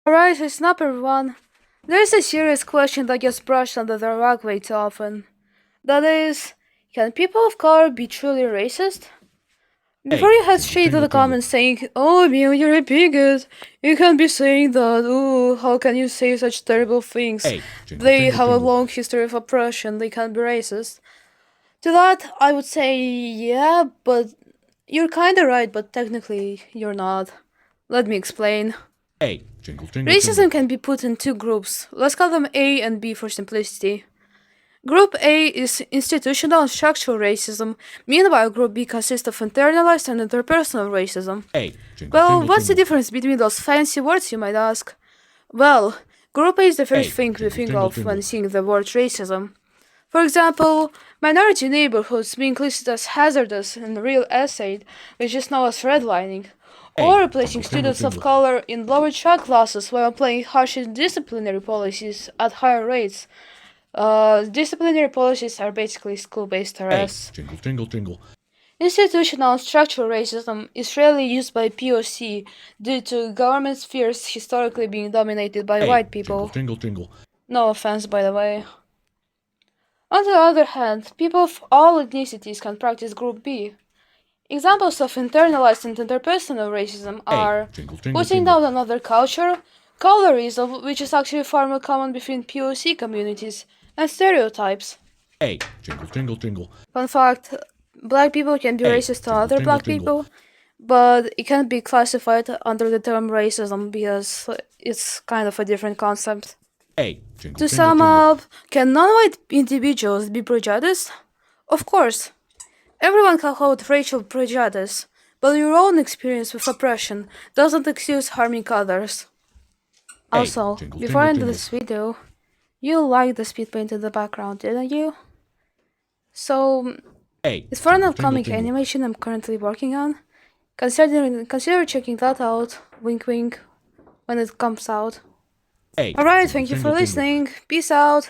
Alright, listen up everyone. There's a serious question that gets brushed under the rug way too often. That is, can people of color be truly racist? Before Hey, you head jingle, straight to jingle, the jingle. comments saying, "Oh, Emil, you're a bigot. You can't be saying that. Ooh, how can you say such terrible things? Hey, jingle, They jingle, have a jingle. long history of oppression. They can't be racist." To that, I would say, yeah, but you're kinda right, but technically, you're not. Let me explain. Hey, jingle, jingle, jingle. Racism can be put in two groups. Let's call them A and B for simplicity. Group A is institutional and structural racism, meanwhile Group B consists of internalized and interpersonal racism. Hey, jingle, Well, jingle, what's the jingle. difference between those fancy words, you might ask? Well, Group A is the first Hey, thing we jingle, think jingle, of when jingle. seeing the word racism. For example, minority neighborhoods being listed as hazardous in the real essay, which is known as redlining, or Hey, replacing jingle, jingle, students of jingle. color in lower child classes while applying harsher disciplinary policies at higher rates. Disciplinary policies are basically school-based Hey, arrests. jingle, jingle, jingle. Institutional and structural racism is rarely used by POC due to government spheres historically being dominated by Hey, white jingle, people. jingle, jingle. No offense, by the way. On the other hand, people of all ethnicities can practice Group B. Examples of internalized and interpersonal racism Hey, are jingle, jingle, putting jingle. down another culture, colorism, which is actually far more common between POC communities, and stereotypes. Hey, jingle, jingle, jingle. Fun fact, black people can be Hey, racist to jingle, other jingle, black jingle. people, but it can't be classified under the term racism because it's kind of a different concept. Hey, jingle, To jingle, sum jingle. up, can non-white individuals be prejudiced? Of course. Everyone can hold racial prejudice, but your own experience with oppression doesn't excuse harming others. Hey, Also, jingle, before I jingle, end jingle. this video, you liked the speed paint in the background, didn't you? So, Hey, it's for an jingle, jingle, upcoming jingle. animation I'm currently working on. Consider checking that out, wink wink, when it comes out. Hey, Alright, jingle, thank you for jingle, jingle. listening. Peace out.